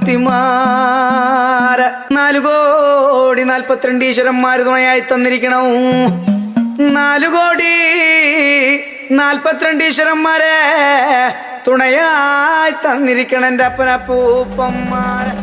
മൂർത്തിമാര് 4,42 ഈശ്വരന്മാര് തുണയായി തന്നിരിക്കണം. 4,42 ഈശ്വരന്മാരെ തുണയായി തന്നിരിക്കണം എൻ്റെ അപ്പനപ്പൂപ്പന്മാരെ.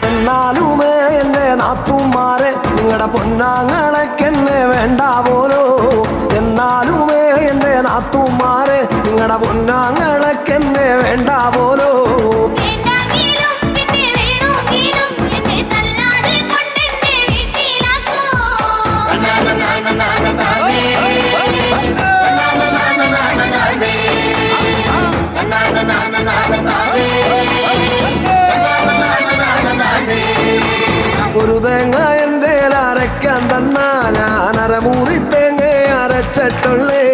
എന്നാലുമേ എന്റെ നാത്തുമാരെ നിങ്ങളുടെ പൊന്നാങ്ങളൊക്കെന്നെ വേണ്ട പോലോ. എന്നാലുമേ എന്റെ നാത്തുമാരെ നിങ്ങളുടെ പൊന്നാങ്ങളൊക്കെന്നെ വേണ്ട പോലോ. ഒരു തേങ്ങ എൻ്റെ അരയ്ക്കാൻ തന്ന ഞാൻ അരമുറി തേങ്ങ അരച്ചിട്ടുള്ളേ.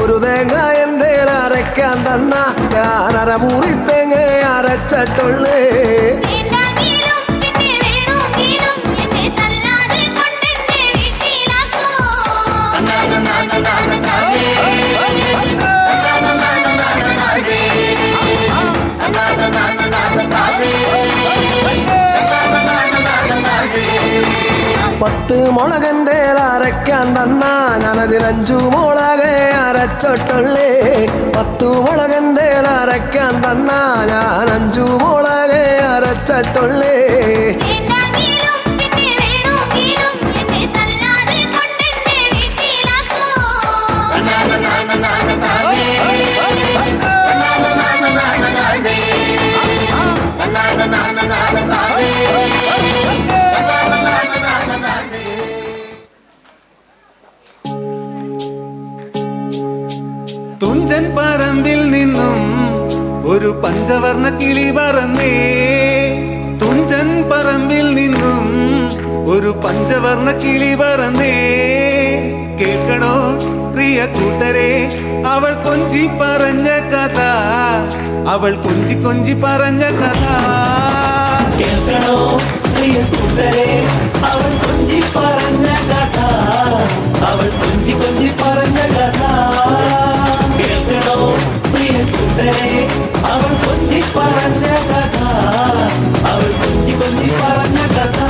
ഒരു തേങ്ങ എൻ്റെ അരയ്ക്കാൻ തന്ന ഞാൻ അരമുറി തേങ്ങ അരച്ചിട്ടുള്ളേ. പത്ത് മുളകൻ്റെ അരയ്ക്കാൻ തന്ന ഞാനതിൽ 5 മുളക് അരച്ചിട്ടുള്ളേ. 10 മുളകൻ്റെ അരയ്ക്കാൻ തന്ന ഞാൻ 5 മുളക് അരച്ചിട്ടുള്ളേ. തുഞ്ചൻ പറമ്പിൽ നിന്നും ഒരു പഞ്ചവർണ്ണ കിളി പറന്നേ. തുഞ്ചൻ പറമ്പിൽ നിന്നും ഒരു പഞ്ചവർണ്ണ കിളി പറന്നേ. കേൾക്കണോ പ്രിയ കൂട്ടരെ അവൾ കൊഞ്ചി പറഞ്ഞ കഥ, അവൾ കൊഞ്ചി കൊഞ്ചി പറഞ്ഞ കഥ. കേൾക്കണോ പ്രിയ കൂട്ടരെ അവൾ കൊഞ്ചി പറഞ്ഞ കഥ, അവൾ കൊഞ്ചി കൊഞ്ചി പറഞ്ഞ കഥ. കേൾക്കണോ പ്രിയ കൂട്ടരെ അവൾ കൊഞ്ചി പറഞ്ഞ കഥ, അവൾ കൊഞ്ചി കൊഞ്ചി പറഞ്ഞ കഥ.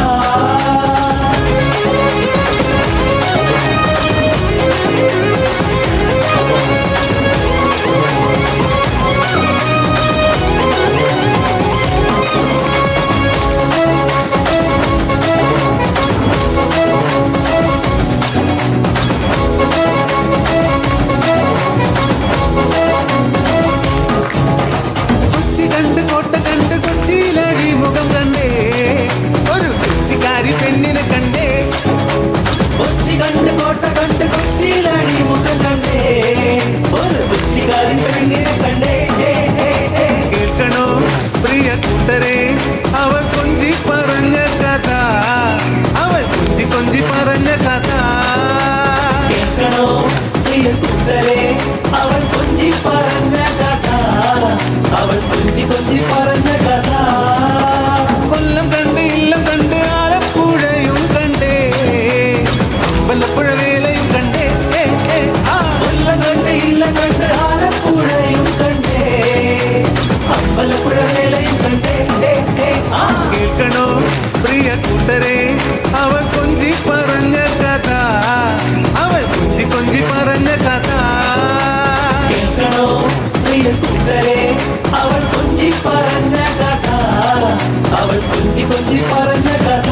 അവൾ കൊഞ്ചി കൊഞ്ചി പറഞ്ഞ കഥ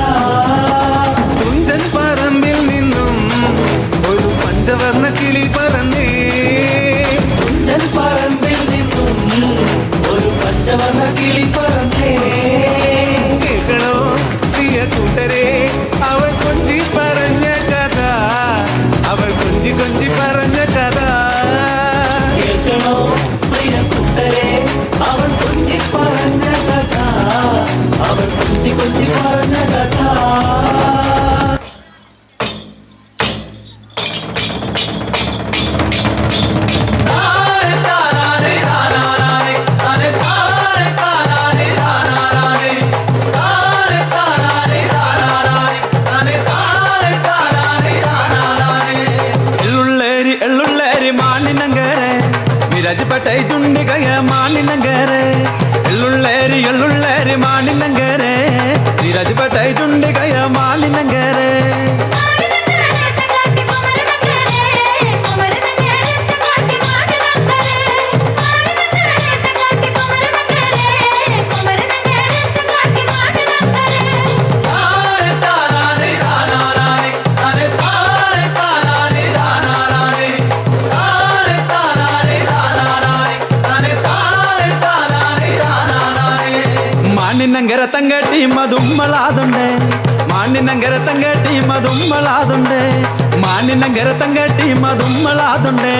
തുഞ്ചൻ പറമ്പിൽ നിന്നും ഒരു പഞ്ചവർണ്ണ കിളി പറന്നേ തുഞ്ചൻ പറമ്പിൽ നിന്നും ഒരു പച്ചവർണ്ണ കിളി പറന്നേ കേൾക്കണോ പ്രിയ കൂട്ടരെ അവൾ കൊഞ്ചി പറഞ്ഞ കഥ അവൾ കൊഞ്ചി കൊഞ്ചി പറഞ്ഞ കഥ കേൾക്കണോ പ്രിയ കൂട്ടരെ അവൾ കൊഞ്ചി പറഞ്ഞ കഥ അവൾ കൊഞ്ചി കൊഞ്ചി പറഞ്ഞ കഥ ಎಳ್ಳುಳ್ಳೇರಿ ಮಾನಿನಂಗರೆ ವಿರಾಜಪೇಟೆ ದುಂಡಿಗಯ ಮಾನಿನಂಗರೆ ಎಳ್ಳುಳ್ಳೇರಿ ಮಾನಿನಂಗರೆ ವಿರಾಜಪೇಟೆ ದುಂಡಿಗಯ ಮಾನಿನಂಗರೆ മാണിനങ്കര തങ്കട്ടി മതുമ്മളാതുണ്ട് മാണിനങ്കര തങ്കട്ടി മതുമ്മളാതുണ്ട് മാണിനങ്കര തങ്കട്ടി മതുമ്മളാതുണ്ട്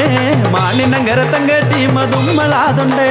മാണിനങ്കര തങ്കട്ടി മതുമ്മളാതുണ്ട്